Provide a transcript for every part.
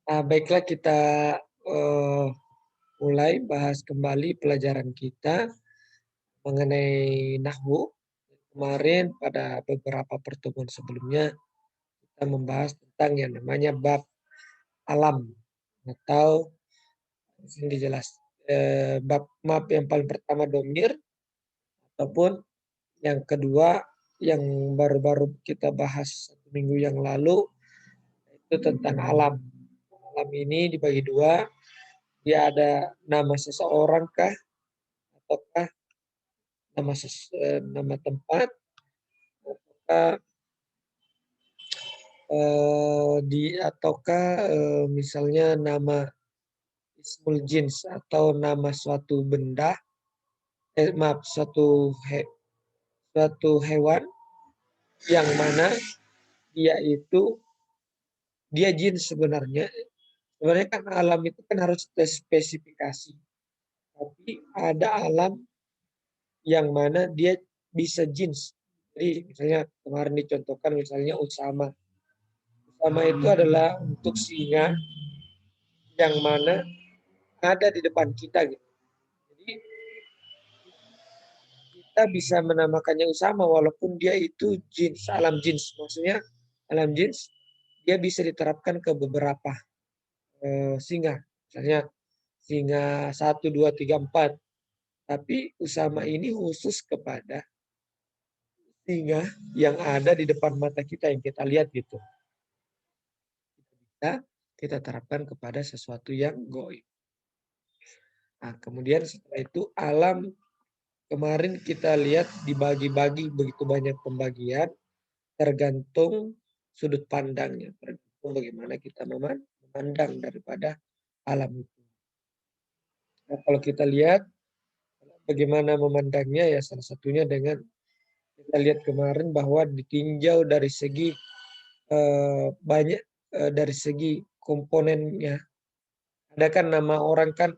Baiklah kita eh, mulai bahas kembali pelajaran kita mengenai nahwu. Kemarin pada beberapa pertemuan sebelumnya kita membahas tentang yang namanya bab alam atau ini dijelas bab yang paling pertama domir ataupun yang kedua yang baru-baru kita bahas 1 minggu yang lalu itu tentang alam. Alam ini dibagi dua, dia ada nama seseorang kah ataukah nama tempat ataukah misalnya nama ismul jins atau nama suatu benda, maaf suatu hewan yang mana dia itu dia jins sebenarnya. Sebenarnya kan alam itu kan harus spesifikasi. Tapi ada alam yang mana dia bisa jins. Jadi misalnya kemarin dicontohkan misalnya Usama. Usama itu adalah untuk singa yang mana ada di depan kita gitu. Jadi kita bisa menamakannya Usama walaupun dia itu jins, alam jins. Maksudnya alam jins dia bisa diterapkan ke beberapa singa. Misalnya singa 1, 2, 3, 4. Tapi Usama ini khusus kepada singa yang ada di depan mata kita yang kita lihat gitu. Kita terapkan kepada sesuatu yang goib. Nah, kemudian setelah itu alam kemarin kita lihat dibagi-bagi begitu banyak pembagian tergantung sudut pandangnya, tergantung bagaimana kita memandang daripada alam itu. Nah, kalau kita lihat bagaimana memandangnya ya salah satunya dengan kita lihat kemarin bahwa ditinjau dari segi banyak dari segi komponennya. Ada kan nama orang kan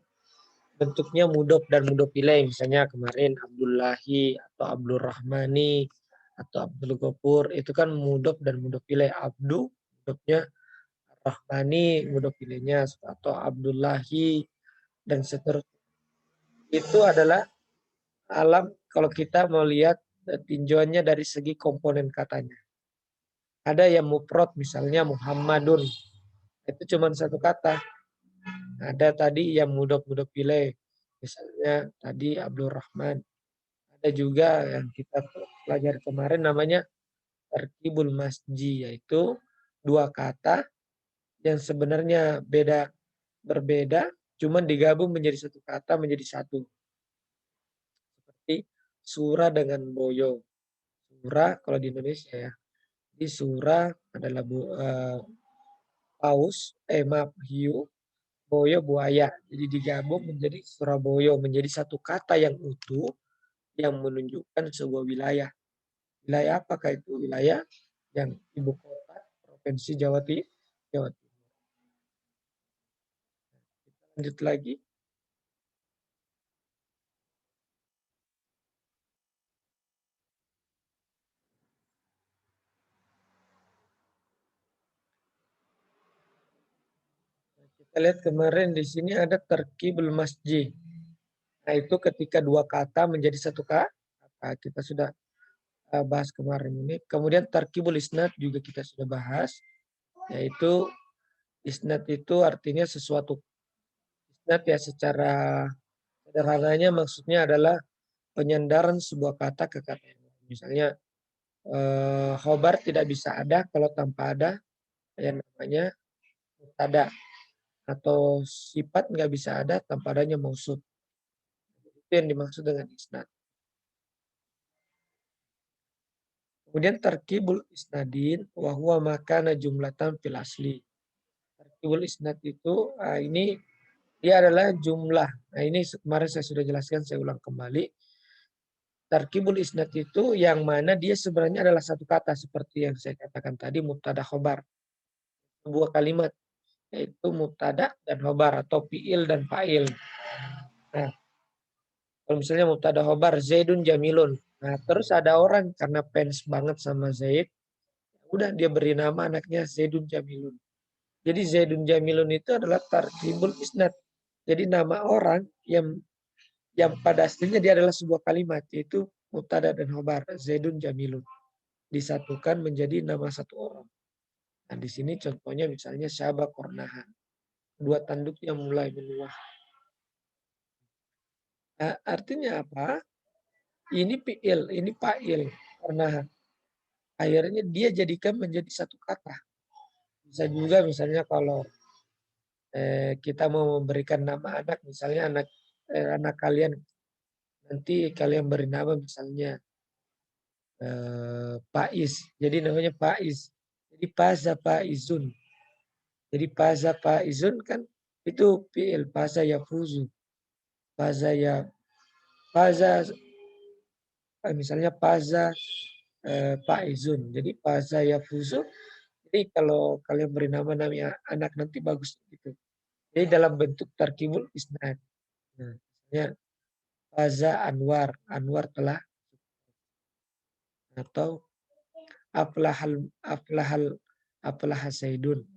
bentuknya mudhof dan mudhof ilaih. Misalnya kemarin Abdullahi atau Abdul Rahmani atau Abdul Ghafur itu kan mudhof dan mudhof ilaih. Abdu mudhofnya, Rahmani mudhof ilaihnya atau Abdullahi dan seterusnya. Itu adalah alam kalau kita mau lihat tinjauannya dari segi komponen katanya. Ada yang mufrad misalnya Muhammadun. Itu cuma satu kata. Ada tadi yang mudhof ilaih. Misalnya tadi Abdul Rahman. Ada juga yang kita pelajari kemarin namanya tarkibul masji, yaitu dua kata yang sebenarnya berbeda, cuman digabung menjadi satu kata menjadi satu. Seperti surah dengan boyo. Surah kalau di Indonesia ya. Di surah adalah paus, hiu, boyo buaya. Jadi digabung menjadi Surabaya, menjadi satu kata yang utuh yang menunjukkan sebuah wilayah. Wilayah apakah itu? Wilayah yang ibu kota provinsi Jawa Timur. Kita lanjut lagi. Kita lihat kemarin di sini ada tarkibul masjid. Nah itu ketika dua kata menjadi satu kata. Kita sudah bahas kemarin ini. Kemudian tarkibul isnad juga kita sudah bahas. Yaitu isnad itu artinya sesuatu. Isnad ya secara sederhananya maksudnya adalah penyandaran sebuah kata ke kata yang lain. Misalnya khobar tidak bisa ada kalau tanpa ada yang namanya mubtada, atau sifat nggak bisa ada tanpa adanya mausuf. Itu yang dimaksud dengan isnad. Kemudian tarkibul isnadin wa huwa makana jumlatan fil asli. Tarkibul isnad itu ini dia adalah jumlah. Nah ini kemarin saya sudah jelaskan, saya ulang kembali. Tarkibul isnad itu yang mana dia sebenarnya adalah satu kata seperti yang saya katakan tadi mubtada khobar. Sebuah kalimat yaitu mubtada dan khobar atau fiil dan fa'il. Nah, kalau misalnya mubtada khobar Zaidun Jamilun. Nah, terus ada orang karena fans banget sama Zaid, udah dia beri nama anaknya Zaidun Jamilun. Jadi Zaidun Jamilun itu adalah tarkibul isnad. Jadi nama orang yang pada aslinya dia adalah sebuah kalimat, yaitu mubtada dan khobar, Zaidun Jamilun. Disatukan menjadi nama satu orang. Nah, di sini contohnya misalnya Syaba Kornahan. Dua tanduk yang mulai menuah. Nah, artinya apa? Ini fi'il, ini fa'il. Kornahan. Akhirnya dia jadikan menjadi satu kata. Bisa juga misalnya kalau kita mau memberikan nama anak, misalnya anak kalian, nanti kalian beri nama misalnya Faiz. Jadi namanya Faiz. Jadi Faza Faizun. Jadi Faza Faizun kan itu fi'il Faza yafuzu. Faza ya Faza misalnya Faza Faizun. Jadi Faza yafuzu. Jadi kalau kalian beri nama anak nanti bagus gitu. Jadi dalam bentuk tarkibul isnad. Nah, misalnya Faza Anwar. Anwar telah, atau aflahal aflahal aflahas Zaidun.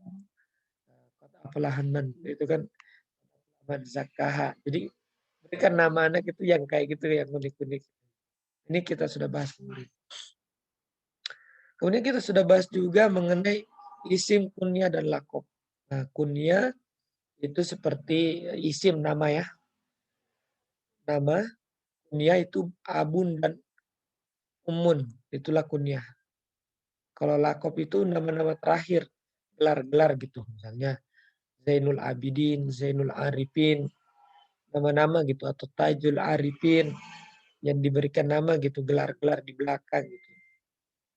Aflahan man itu kan man zakaha. Jadi berikan nama anak itu yang kayak gitu, yang unik-unik. Ini kita sudah bahas kemarin. Kemudian kita sudah bahas juga mengenai isim, kunyah, dan lakob. Nah, kunyah itu seperti isim nama ya. Nama, kunyah itu abun dan umun. Itulah kunyah. Kalau lakob itu nama-nama terakhir. Gelar-gelar gitu. Misalnya Zainul Abidin, Zainul Arifin. Nama-nama gitu. Atau Tajul Arifin. Yang diberikan nama gitu. Gelar-gelar di belakang gitu.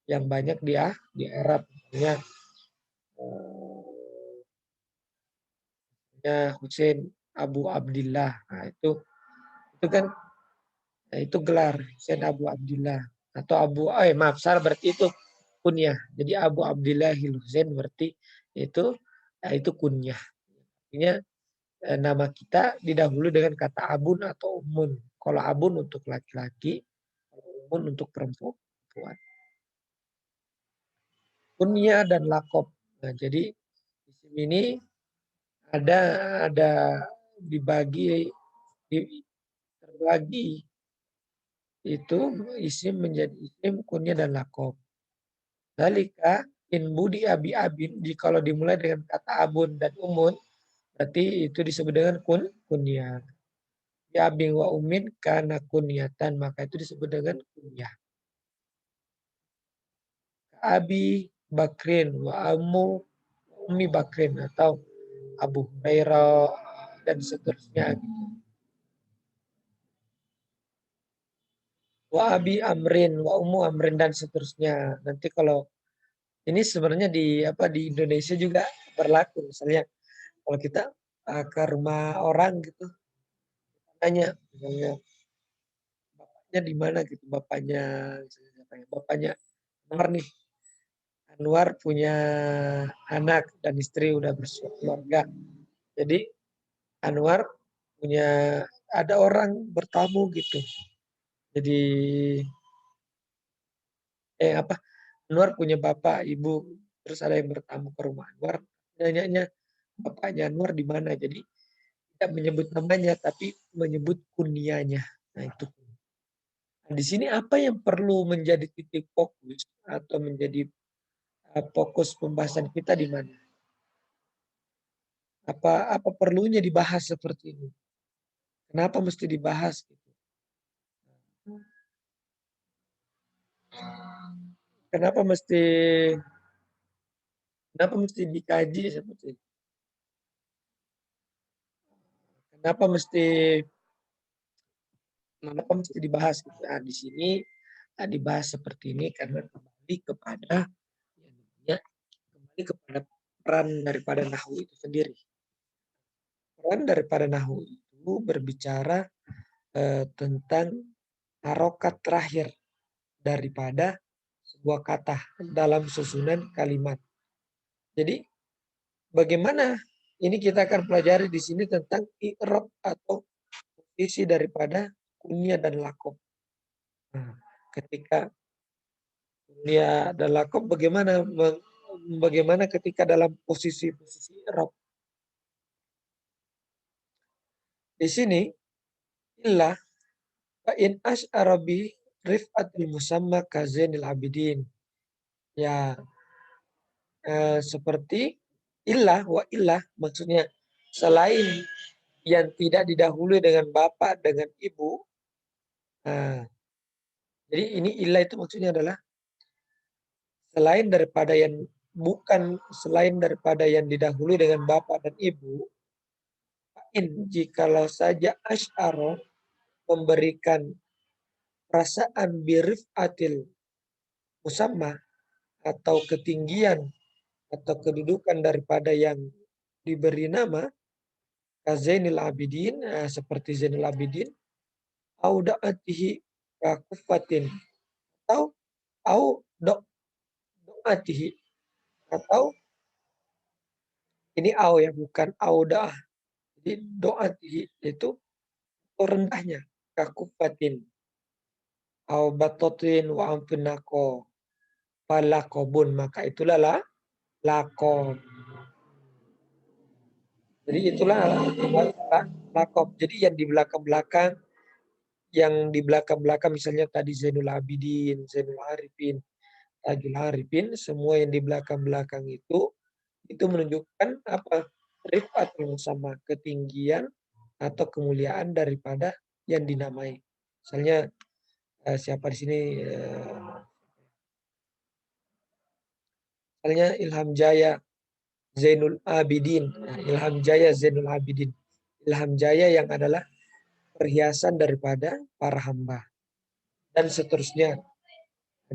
Yang banyak di Arab. Misalnya Hussein Abu Abdillah. Nah, itu kan itu gelar Hussein Abu Abdillah atau maaf salah, berarti itu kunyah. Jadi Abu Abdillahil Hussein berarti itu itu kunyah. Artinya nama kita didahului dengan kata abun atau umun. Kalau abun untuk laki-laki, kalau umun untuk perempuan. Kunyah dan lakob. Nah, jadi isim ini ada dibagi terbagi itu isim menjadi isim, kunyah, dan lakob. Dalika in budi abi abin, jikalau dimulai dengan kata abun dan umun, berarti itu disebut dengan kunyah. Ya abin wa umin karena kunyatan, maka itu disebut dengan kunyah. Abi Bakrin wa Umi Bakrin atau Abu Hurairah dan seterusnya. Wa abi Amrin wa Ummu Amrin dan seterusnya. Nanti kalau ini sebenarnya di Indonesia juga berlaku. Misalnya kalau kita ke rumah orang gitu, tanya misalnya bapaknya di mana gitu, bapaknya Anwar nih. Anwar punya anak dan istri udah berkeluarga. Jadi Anwar punya ada orang bertamu gitu. Jadi Anwar punya bapak, ibu, terus ada yang bertamu ke rumah Anwar. Nanyanya bapaknya Anwar di mana. Jadi tidak menyebut namanya tapi menyebut kunyahnya. Nah, itu. Nah, di sini apa yang perlu menjadi titik fokus atau menjadi fokus pembahasan kita di mana? Apa perlunya dibahas seperti ini? Kenapa mesti dibahas gitu? Kenapa mesti kenapa mesti dikaji seperti itu? Kenapa mesti dibahas gitu? Nah, di sini dibahas seperti ini karena kembali kepada peran daripada nahwu itu sendiri. Peran daripada nahwu itu berbicara tentang harokat terakhir daripada sebuah kata dalam susunan kalimat. Jadi bagaimana ini kita akan pelajari di sini tentang i'rab atau isi daripada kunyah dan lakob. Nah, ketika kunyah dan lakob bagaimana bagaimana ketika dalam posisi i'rab. Di sini illa fa in asy'ara bi rif'atil musamma ka Zainil Abidin. Ya, seperti illah wa illah maksudnya selain yang tidak didahului dengan bapak dengan ibu. Nah, jadi ini illah itu maksudnya adalah selain daripada yang didahului dengan bapak dan ibu. Jikalau saja asy'ara memberikan perasaan birif'atil musamma atau ketinggian atau kedudukan daripada yang diberi nama Zainil Abidin, seperti Zainul Abidin, au da'atihi kufatin atau au do'atihi atau ini au ya bukan audah. Jadi do'atihi itu rendahnya kakufatin au batotin wa ampunako falakobun maka itulah lakob. Jadi itulah lakob. Jadi yang di belakang misalnya tadi Zainul Abidin, Zainul Arifin, Tajul Arifin, semua yang di belakang itu menunjukkan apa? Rifat yang sama, ketinggian atau kemuliaan daripada yang dinamai. Misalnya siapa di sini? Misalnya Ilham Jaya Zainul Abidin. Nah, Ilham Jaya Zainul Abidin. Ilham Jaya yang adalah perhiasan daripada para hamba. Dan seterusnya.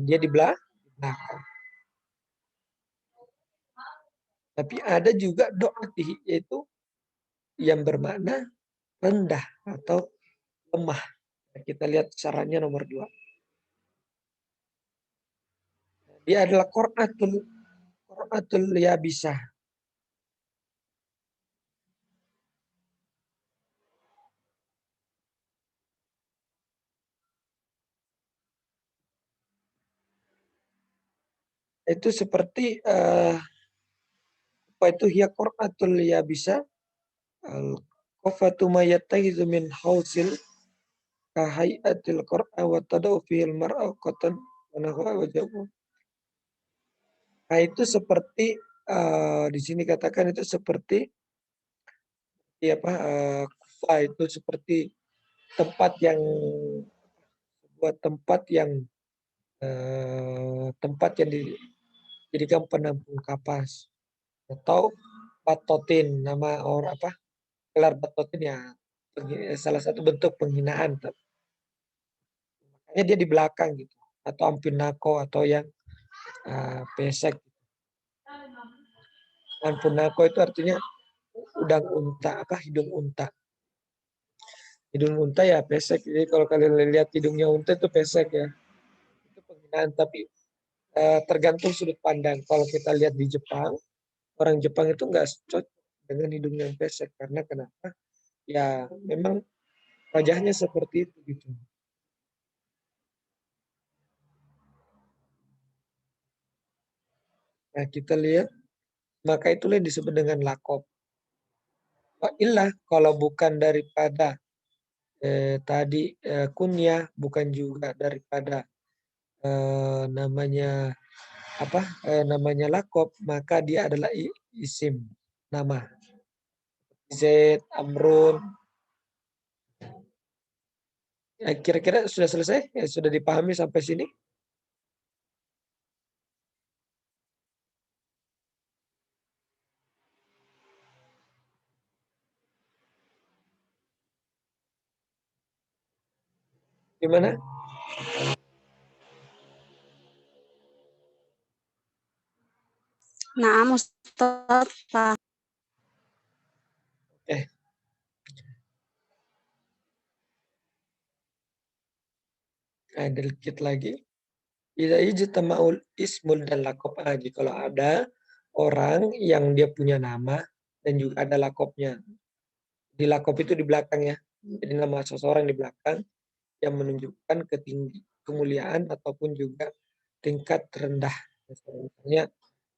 Dia di belakang. Tapi ada juga doa yaitu yang bermakna rendah atau lemah. Kita lihat caranya nomor 2. Dia adalah Qur'atul Yabisah. Itu seperti apa itu hiya Qur'atul Yabisah al-qafatu ma yattahizu min hausil kahayatil Qur'a wa tadau fihil mar'a qatan wa nahwa wajabu. Nah, itu seperti di sini katakan itu seperti kufa itu seperti tempat yang sebuah tempat yang dijadikan penampung kapas atau batotin nama orang gelar batotin ya salah satu bentuk penghinaan. Makanya dia di belakang gitu atau ampinako atau yang pesek. Ampinako itu artinya udang unta hidung unta. Hidung unta ya pesek. Jadi kalau kalian lihat hidungnya unta itu pesek ya. Itu penghinaan tapi tergantung sudut pandang. Kalau kita lihat di Jepang, orang Jepang itu nggak cocok dengan hidung yang pesek karena kenapa? Ya memang wajahnya seperti itu gitu. Nah kita lihat maka itulah yang disebut dengan lakob. Ilah kalau bukan daripada tadi kunyah bukan juga daripada namanya namanya lakob maka dia adalah isim nama. Zaid, Amrun. Kira-kira sudah selesai? Ya, sudah dipahami sampai sini? Gimana? Nah, Ustaz, Pak. Dikit lagi. Idza ijtama'ul ismul dan lakob lagi. Kalau ada orang yang dia punya nama dan juga ada lakopnya. Di lakob itu di belakang ya. Jadi nama seseorang di belakang yang menunjukkan kemuliaan ataupun juga tingkat rendah. Misalnya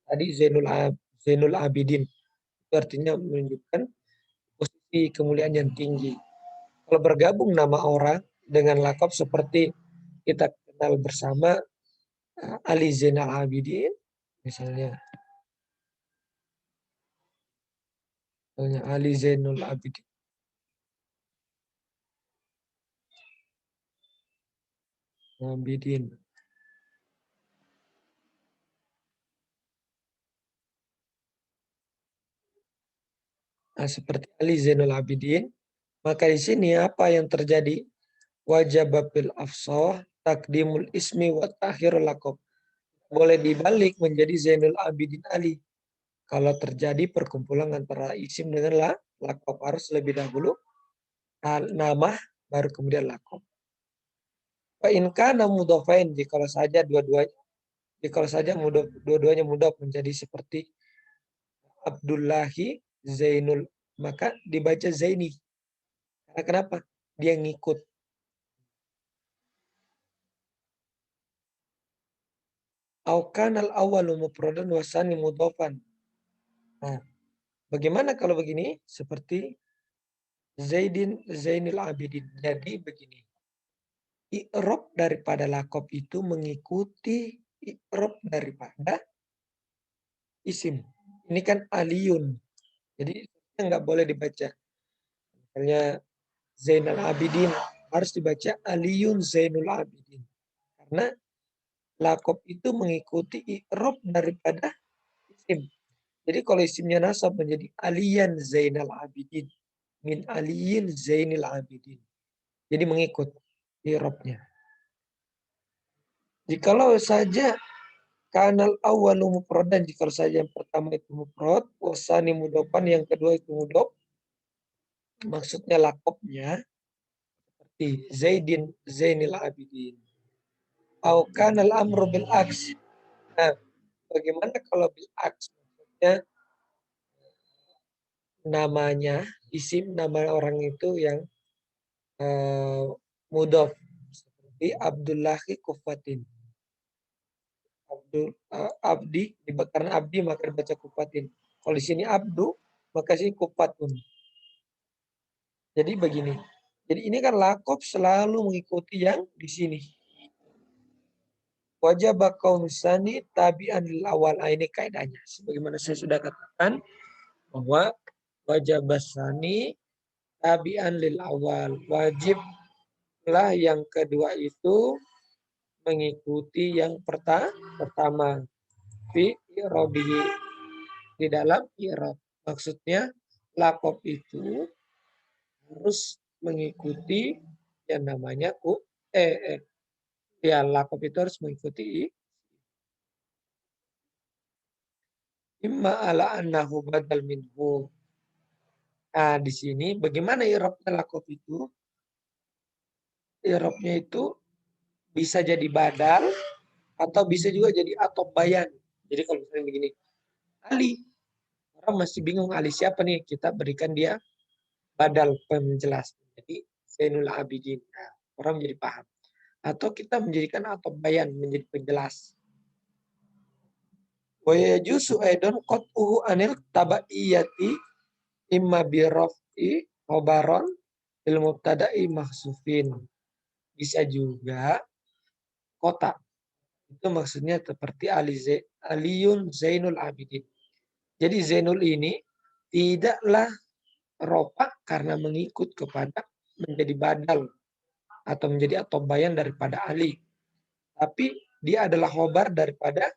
Tadi Zainul Abidin. Itu artinya menunjukkan posisi kemuliaan yang tinggi. Kalau bergabung nama orang dengan lakop seperti kita kenal bersama Ali Zainal Abidin, misalnya Ali Zainul Abidin. Abidin. Nah, seperti Ali Zainul Abidin, maka di sini apa yang terjadi? Wajib bil afsah takdimul ismi wa takhirul laqab. Boleh dibalik menjadi Zainul Abidin Ali. Kalau terjadi perkumpulan antara isim dengan laqab, harus lebih dahulu nama baru kemudian laqab. Fa in kana mudhafain, jika saja dua-duanya mudhaf menjadi seperti Abdullahi Zainul, maka dibaca Zaini. Karena kenapa? Dia ngikut. Au kanal awwalu mufradan wa tsani mudhafan. Nah, bagaimana kalau begini? Seperti Zainul Abidin. Jadi begini. I'rab daripada laqab itu mengikuti i'rab daripada isim. Ini kan aliyun. Jadi nggak boleh dibaca. Misalnya Zainal Abidin harus dibaca aliyun Zainul Abidin. Karena laqab itu mengikuti i'rab daripada isim. Jadi kalau isimnya nasab menjadi aliyan Zainal Abidin. Min aliyin Zainil Abidin. Jadi mengikut i'rabnya. Jikalau saja kanal awalu mufradan, jika saja yang pertama itu mufrad, wasani mudhofan, yang kedua itu mudhof, maksudnya lakopnya seperti Zaidin Zainil Abidin. Au kanal amru bil aks. Nah, bagaimana kalau bil aks? Maksudnya namanya, isim nama orang itu yang mudhof, seperti Abdullahi Kufatin. Abdi, karena abdi maka dibaca kufatin. Kalau di sini abdu, maka sini kufatun. Jadi begini. Jadi ini kan lakop selalu mengikuti yang di sini. Wajib kaum sani tabi'an lil awal. Nah, ini kaidahnya. Sebagaimana saya sudah katakan bahwa wajib sani tabi'an lil awal. Wajiblah yang kedua itu mengikuti yang pertama. Fi i'rabihi, di dalam i'rab. Maksudnya lakop itu harus mengikuti yang namanya ya lakop itu harus mengikuti imma ala annahu badal minhu. Nah, di sini bagaimana i'rabnya lakop itu? I'rabnya itu bisa jadi badal atau bisa juga jadi atop bayan. Jadi kalau misalnya begini, Ali, orang masih bingung Ali siapa nih? Kita berikan dia badal penjelas. Jadi Zainul Abidin. Nah, orang menjadi paham. Atau kita menjadikan atop bayan menjadi penjelas. Wa yajuzu aidan qat'uhu anil tabaiyati imma bi raf'i khabaron bil mubtada'i mahsufin. Bisa juga kota. Itu maksudnya seperti Aliyun Zainul Abidin. Jadi Zainul ini tidaklah ropak karena mengikut kepada menjadi badal atau menjadi atobayan daripada Ali. Tapi dia adalah khobar daripada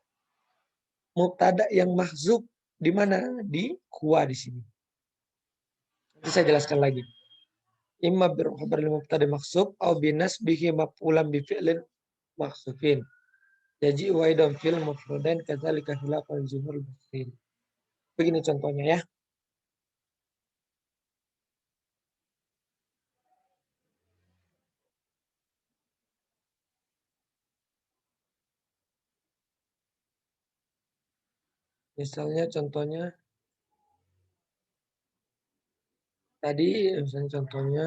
mubtada yang mahzub, di mana? Di kuwa di sini. Nanti saya jelaskan lagi. Imma berkhabar mubtada mahzub au binasbihi maf'ulan bi fi'lin mahzufin. Jadi waidam fil mufradain kadzalika khilafan jumhur muslimin. Begini contohnya ya. Misalnya contohnya tadi, misalnya contohnya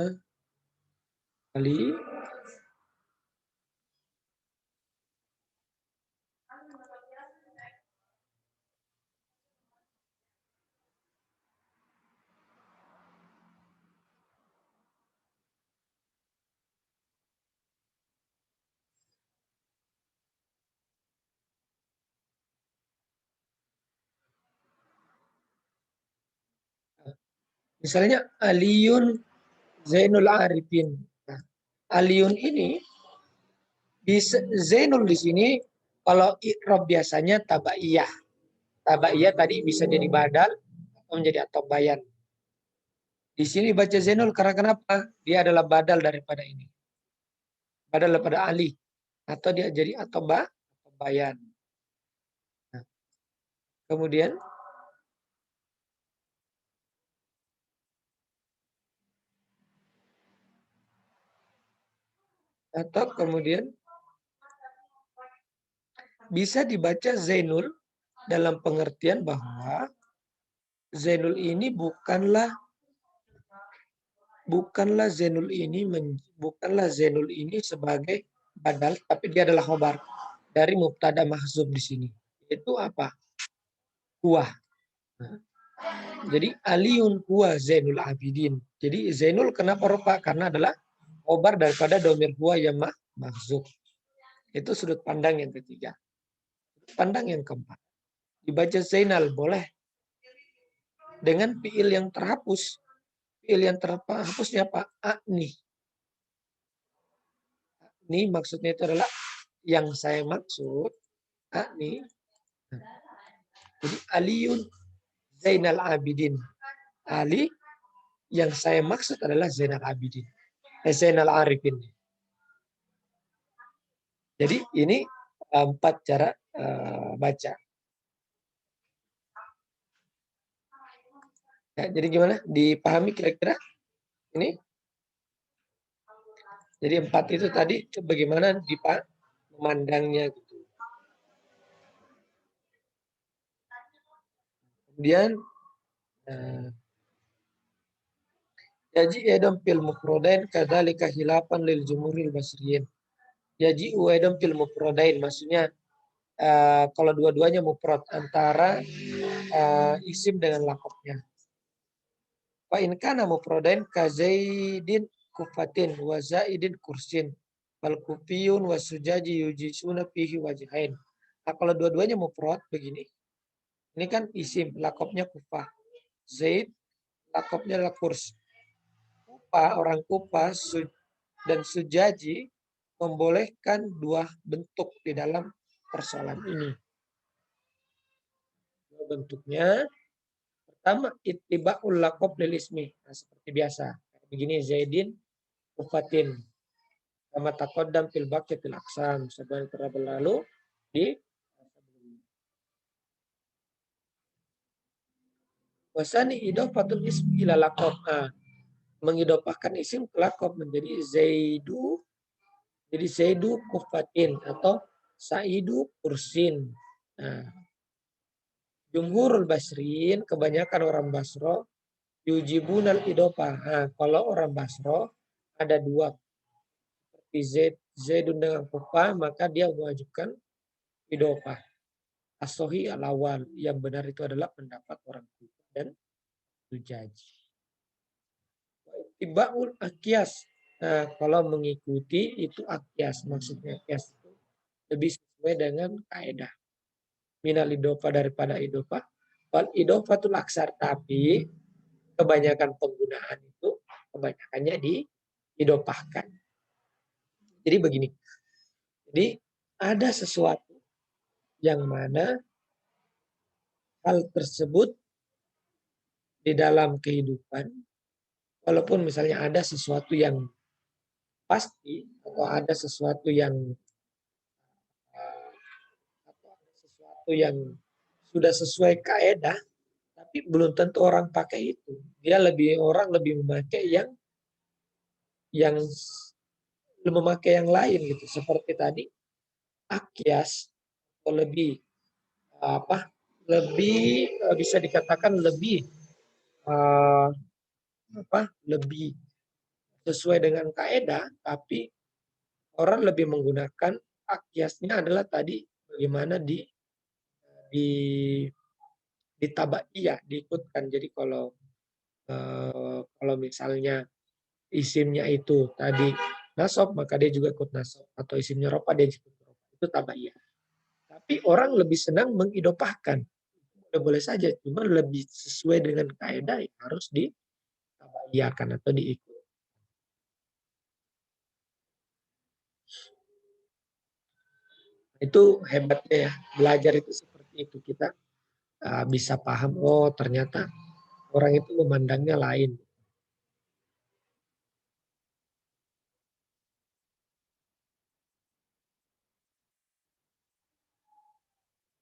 kali Misalnya Aliyun Zainul Arifin. Nah, Aliyun ini Zainul di sini kalau i'rab biasanya tabaiyah. Tabaiyah tadi bisa jadi badal atau menjadi atau bayan. Di sini baca Zainul karena kenapa? Dia adalah badal daripada ini. Badal daripada Ali. Atau dia jadi atau bayan. Nah, kemudian bisa dibaca Zainul dalam pengertian bahwa Zainul ini bukanlah Zainul ini sebagai badal, tapi dia adalah khobar dari mubtada mahzub di sini. Itu apa? Huwa. Nah, jadi Aliun huwa Zainul Abidin. Jadi Zainul kenapa rofa? Karena adalah khobar daripada domir huwa yang mahzub. Itu sudut pandang yang ketiga. Sudut pandang yang keempat. Dibaca Zainal boleh dengan fiil yang terhapus. Fiil yang terhapusnya apa? Akni. Ini maksudnya itu adalah yang saya maksud. Akni. Jadi Aliun Zainal Abidin. Ali yang saya maksud adalah Zainal Abidin. Zainal Arifin. Jadi ini 4 cara baca. Ya, jadi gimana? Dipahami kira-kira ini? Jadi 4 itu tadi bagaimana memandangnya gitu. Kemudian yaji edam fil mufradain kadzalika khilafan lil jumhuril basriyin. Yaji edam fil mufradain maksudnya kalau dua-duanya mufrad antara isim dengan laqabnya. Wa in kana mufradain ka Zaidin kufatin wa Zaidin kursin wal kufiyun wa sujaji yujisuna fihi wajhain. Nah, kalau dua-duanya mufrad begini. Ini kan isim, laqabnya Kufah. Zaid laqabnya adalah Kurs. Kufah, orang Kufah dan Sujaji membolehkan dua bentuk di dalam persoalan ini. Dua bentuknya. Pertama, ittiba'ul laqab lil ismi. Nah, seperti biasa. Begini Zaidin Kufatin. Sama taqaddam fil baqiyatil aqsam. Sebagaimana telah berlalu di wasani idofatul ismi ila laqab. Mengidopahkan isim ke laqab menjadi Zaidu. Jadi Zaidu Kufatin atau Saidu Kursin. Nah, Jumhurul Basrin, kebanyakan orang Basro, yujibunal idopah. Nah, kalau orang Basro ada dua. Seperti Zaidun dengan Kufah, maka dia mewajibkan idopah. As-sohi al-awal. Yang benar itu adalah pendapat orang Kufah dan Sujaji. Ibaul akias. Nah, kalau mengikuti itu akias. Maksudnya akias itu lebih sesuai dengan kaidah. Minal idopah daripada idopah. Wal idofatul aksar. Tapi kebanyakan penggunaan itu kebanyakannya diidopahkan. Jadi begini. Jadi ada sesuatu yang mana hal tersebut di dalam kehidupan, walaupun misalnya ada sesuatu yang pasti atau ada sesuatu yang sudah sesuai kaidah, tapi belum tentu orang pakai itu. Orang lebih memakai yang memakai yang lain gitu. Seperti tadi akias atau lebih bisa dikatakan lebih lebih sesuai dengan kaidah, tapi orang lebih menggunakan akiasnya adalah tadi bagaimana di tabaiyah diikutkan. Jadi kalau misalnya isimnya itu tadi nasab, maka dia juga ikut nasab, atau isimnya rofa dia ikut rofa. Itu tabaiyah. Tapi orang lebih senang mengidopahkan. Boleh saja, cuma lebih sesuai dengan kaidah yang harus iyakan atau diikut. Itu hebatnya ya, belajar itu seperti itu. Kita bisa paham, oh ternyata orang itu memandangnya lain.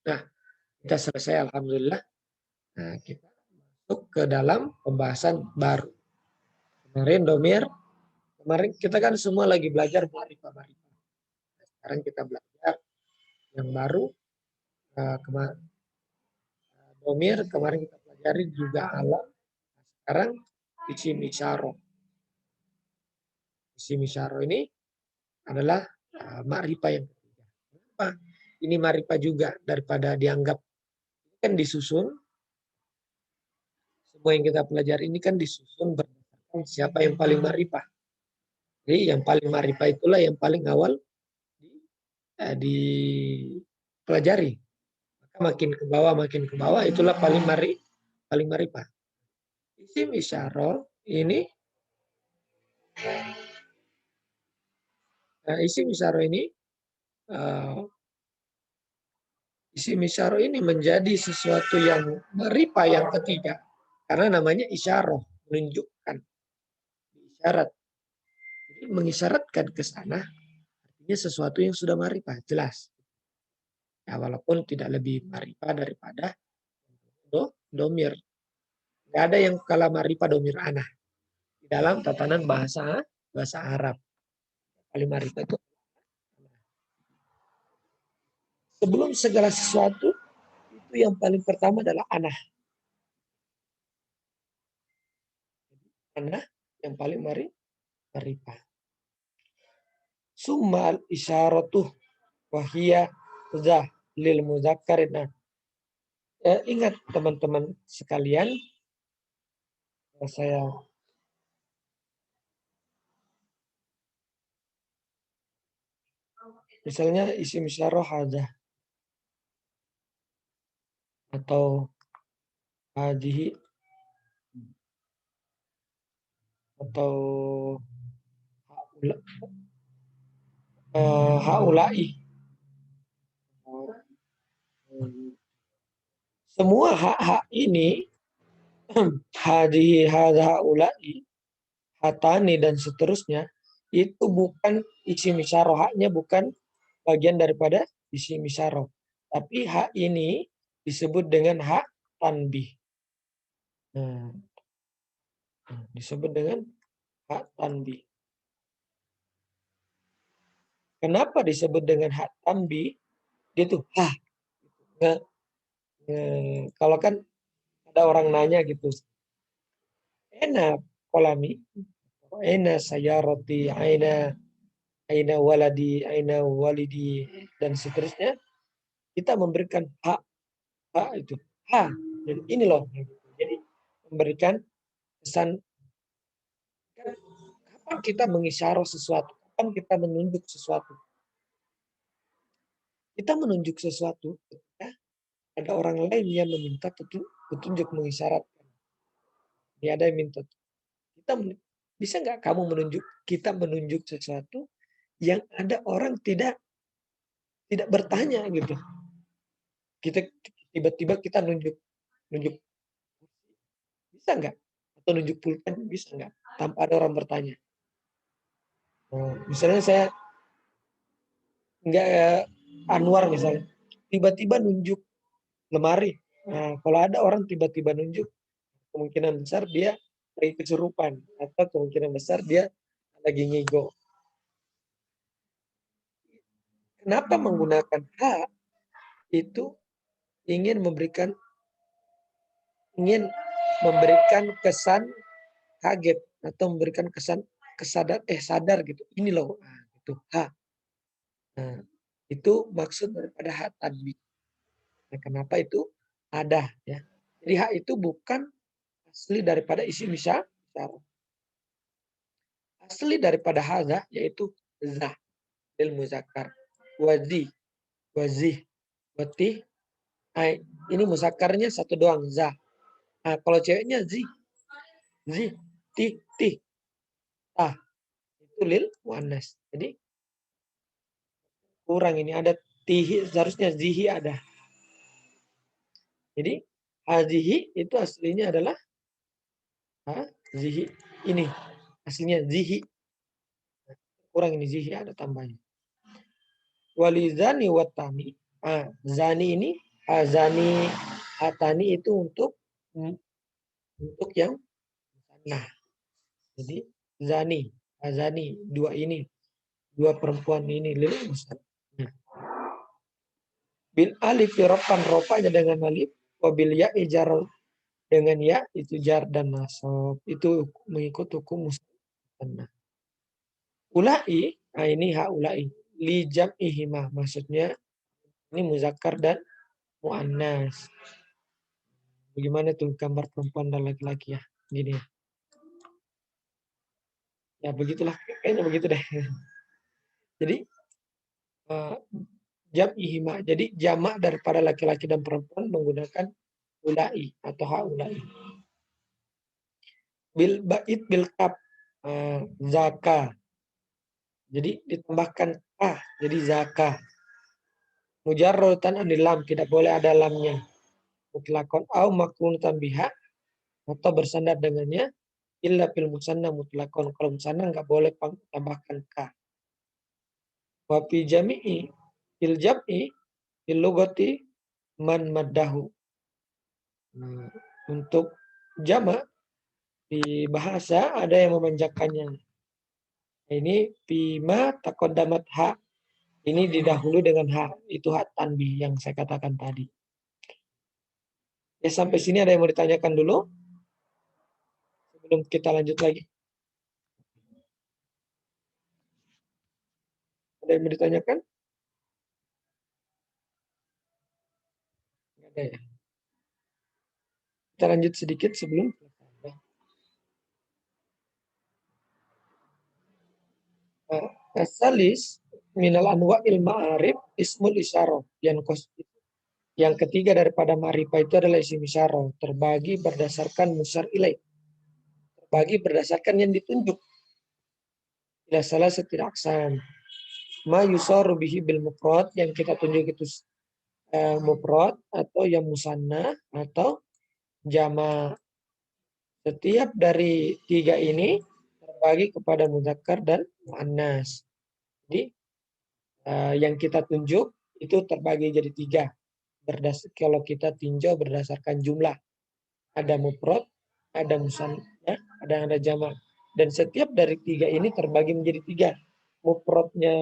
Nah, kita selesai alhamdulillah. Nah, kita masuk ke dalam pembahasan baru. Kemarin domir, kemarin kita kan semua lagi belajar ma'rifah. Sekarang kita belajar yang baru. Domir kemarin kita pelajari juga alam. Sekarang isim isyarah. Isim isyarah ini adalah ma'rifah yang ketiga. Kenapa? Ini ma'rifah juga daripada dianggap kan disusun. Semua yang kita pelajari ini kan disusun berdasarkan siapa yang paling ma'rifah. Jadi yang paling ma'rifah itulah yang paling awal dipelajari. Maka makin ke bawah itulah paling ma'rifah. Isim isyarah ini isim isyarah ini isim isyarah ini menjadi sesuatu yang ma'rifah yang ketiga. Karena namanya isyarah, menunjukkan isyarat. Jadi mengisyaratkan ke sana artinya sesuatu yang sudah ma'rifah, jelas. Ya, walaupun tidak lebih ma'rifah daripada domir. Tidak ada yang kalah ma'rifah domir anah. Di dalam tatanan bahasa Arab. Paling ma'rifah itu. Sebelum segala sesuatu, itu yang paling pertama adalah anah. Anah yang paling ma'rifah. Summa al-isyaratuh wahiyya zah lil muzakkarin. Nah, ingat teman-teman sekalian, saya misalnya isim isyarah hadah atau hadihi atau haulai. Semua hak-hak ini hadihi hadha haulai hatani dan seterusnya itu bukan isim isyarah, haknya bukan bagian daripada isim isyarah. Tapi hak ini disebut dengan hak tanbih. Nah, disebut dengan hak tanbih. Kenapa disebut dengan hak tanbih? Dia tuh kalau kan ada orang nanya gitu, enak kolami, aina sayarati, aina walidi dan seterusnya, kita memberikan hak itu jadi ini loh, jadi memberikan kesan. Kapan kita mengisyarah sesuatu, kapan kita menunjuk sesuatu, kita menunjuk sesuatu ketika ada orang lain yang meminta petunjuk mengisyaratkan. Dia ada yang minta, kita bisa nggak kamu menunjuk, kita menunjuk sesuatu yang ada orang tidak bertanya gitu. Kita tiba-tiba kita nunjuk bisa nggak, atau nunjuk pulpen bisa nggak tanpa ada orang bertanya. Misalnya saya nggak Anwar misalnya tiba-tiba nunjuk lemari. Nah, kalau ada orang tiba-tiba nunjuk, kemungkinan besar dia lagi kesurupan atau kemungkinan besar dia lagi ngigo. Kenapa menggunakan hak? Itu ingin memberikan kesan kaget atau memberikan kesan sadar gitu. Ini loh, itu hak. Nah, itu maksud daripada hak tadbir. Nah, kenapa itu ada ya? Jadi hak itu bukan asli daripada isim isyarah. Asli daripada hadza yaitu zah lil muzakkar. Wazi, wati. Ini muzakkarnya satu doang, zah. Nah, kalau ceweknya zi. ti, tah. Itu lil muannas. Jadi kurang ini ada tihi, seharusnya zihi ada. Jadi hazihi itu aslinya adalah zihi ini. Aslinya zihi. Kurang ini zihi ada tambahnya. Walizani watani. Zani ini zani atani itu untuk yang nah. Jadi zani dua ini, dua perempuan ini lil musanna. Bil alif ropan dengan alif, wabil ya ijar dengan ya itu jar dan nasab, itu mengikut hukum musanna. Ulai, ini haulai li jam'ihima, maksudnya ini muzakkar dan muannas. Bagaimana tuh gambar perempuan dan laki-laki ya? Gini. Ya begitulah, kayaknya begitu deh. Jadi jam'ihima. Jadi jamak daripada laki-laki dan perempuan menggunakan ulai atau haulai. Bil bait bil kaf zaka. Jadi ditambahkan jadi zaka. Mujarrotan anil lam, tidak boleh ada lamnya. Mutlakon au makrunatan biha, atau bersandar dengannya illa fil musanna mutlakon. Kalau musanna enggak boleh tambahkan ka. Wa fi jami'i fil jam'i fil lugati man maddahu. Nah, untuk jamak di bahasa ada yang memanjangkannya. Ini bima taqaddamat ha. Ini didahului dengan ha. Itu hak tanbih yang saya katakan tadi. Ya sampai sini ada yang mau ditanyakan dulu? Sebelum kita lanjut lagi. Ada yang mau ditanyakan? Nggak ada ya. Kita lanjut sedikit sebelum Asalis minal anwa'il ma'arif ismul isyarah. Yang ketiga daripada ma'rifah itu adalah isim isyarah. Terbagi berdasarkan musyar ilaih. Terbagi berdasarkan yang ditunjuk. Tidak salah setidak aksan. Ma yusaru bihi bil mufrad, yang kita tunjuk itu mufrad atau yang musanna atau jama. Setiap dari tiga ini terbagi kepada mudzakkar dan muannas. Jadi yang kita tunjuk itu terbagi jadi tiga. Kalau kita tinjau berdasarkan jumlah. Ada mufrad, ada musanna, ada jama. Dan setiap dari tiga ini terbagi menjadi tiga. Mufradnya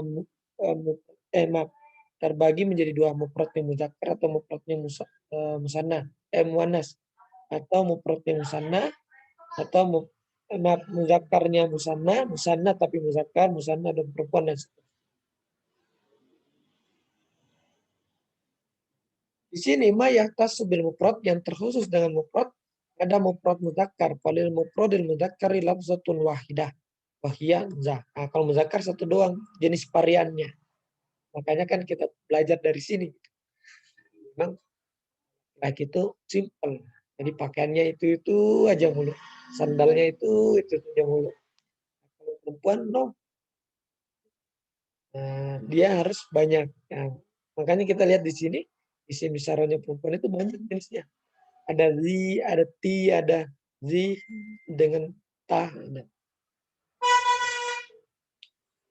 terbagi menjadi dua, mufradnya mudzakkar atau mufradnya musanna, muannas, atau mufradnya musanna atau mudzakarnya musanna tapi muzakkar, musanna dan perempuan dan seterusnya. Di sini ma yahtassu bil mufrad, yang terkhusus dengan mufrad, ada mufrad mudzakkar, falil mufradil mudzakkari lafzatun wahidah wahia za. Kalau muzakkar satu doang jenis variannya. Makanya kan kita belajar dari sini. Memang laki itu simple. Jadi pakaiannya itu aja mulu. Sandalnya itu aja mulu. Kalau perempuan no. Dia harus banyak. Makanya kita lihat di sini isim isyarahnya perempuan itu banyak jenisnya. Ada zi, ada ti, ada zi dengan ta.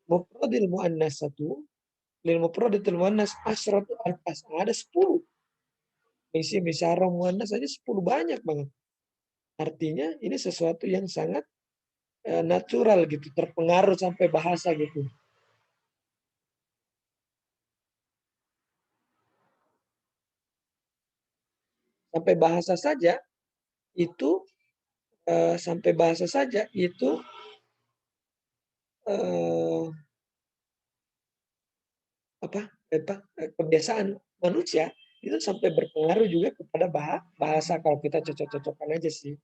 Mufradil muannasatu lil mufradatil muannas asyratu alfas. Ada 10. Isim isyarah muannas aja 10, banyak banget. Artinya ini sesuatu yang sangat natural gitu, terpengaruh sampai bahasa gitu. Sampai bahasa saja itu kebiasaan manusia itu sampai berpengaruh juga kepada bahasa, kalau kita cocok-cocokan aja sih.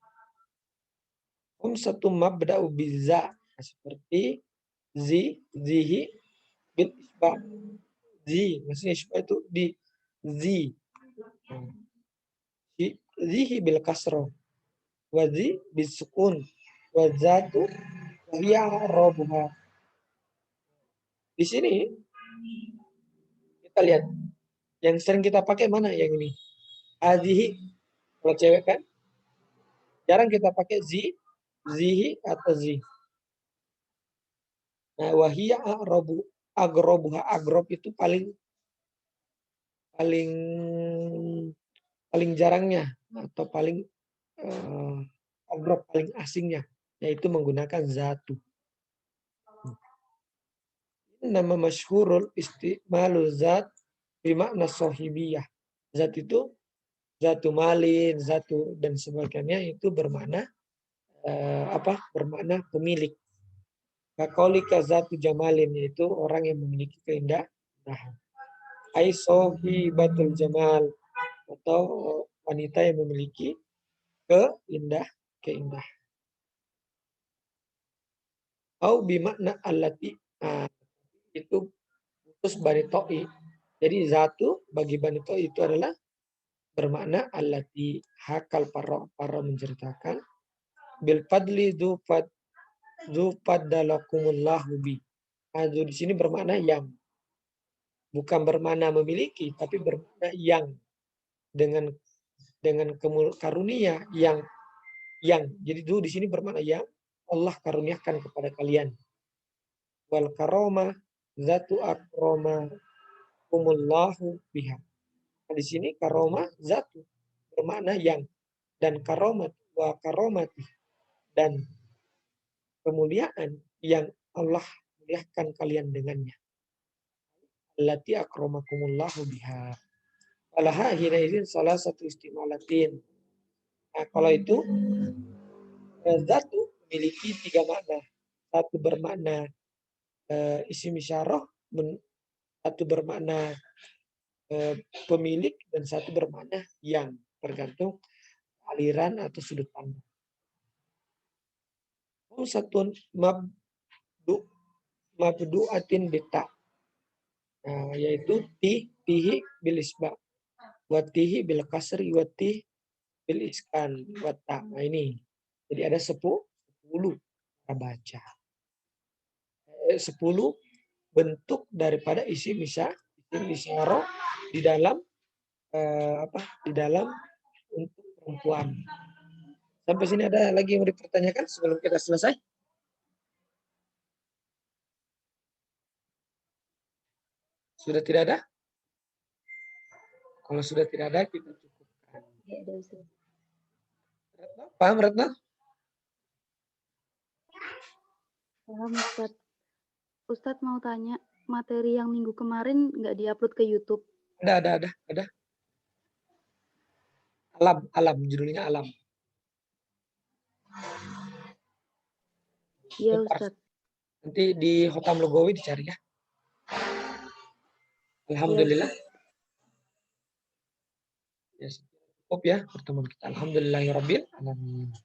Satu mabda'u biza, seperti zihi bil isba. Maksudnya isba itu di zi. Zihi bil kasroh. Wa zi bis sukun. wa zatu wa hiya a'rabuha. Di sini kita lihat yang sering kita pakai mana yang ini? Hadhihi kalau cewek kan jarang kita pakai zihi atau zi. Nah, wahia agrobuha agrob itu paling jarangnya atau paling agrob paling asingnya yaitu menggunakan zatu. Nama masyhurul istimalu zat bermakna sohibiyah. Zat itu zatu malin, zatu dan sebagainya itu bermakna bermakna pemilik. Kakolika zatu jamalin yaitu orang yang memiliki keindahan. Ai sohibatul jamal atau wanita yang memiliki keindahan. Au bimakna allati itu khusus Bani To'i. Jadi zatu bagi Bani To'i itu adalah bermakna allati hakal para menceritakan bil fadli dzu faddalakumullahu bi. Di sini bermakna yang, bukan bermakna memiliki tapi bermakna yang, dengan karunia yang jadi di sini bermakna yang Allah karuniakan kepada kalian. Wal karomah zatu akroma kumullahu biha. Nah, di sini karomah zatu bermakna yang, dan karomat wa karomati dan kemuliaan yang Allah muliakan kalian dengannya. Allati akramakumullahu biha. Walaha hina izin salah satu istimalatin. Nah, kalau itu zatu memiliki 3 makna. Satu bermakna isim isyarah, satu bermakna pemilik, dan satu bermakna yang, tergantung aliran atau sudut pandang. Satun mabdu'atin bita. Nah, yaitu tihi bil isba, watihi bil kasri, watih bil iskan, wata. Nah, ini. Jadi ada 10 kita baca. 10 bentuk daripada isim isyarah di dalam di dalam untuk perempuan. Sampai sini ada lagi yang mau dipertanyakan sebelum kita selesai? Sudah tidak ada? Kalau sudah tidak ada, kita cukupkan. Retno, paham Retno? Paham, Ustadz. Ustadz mau tanya, materi yang minggu kemarin nggak diupload ke YouTube? Ada. Alam, judulnya alam. Iya, Ustadz. Nanti di Hotam Lugawi dicari ya. Alhamdulillah. Ya, cukup ya pertemuan kita. Alhamdulillahirabbil alamin.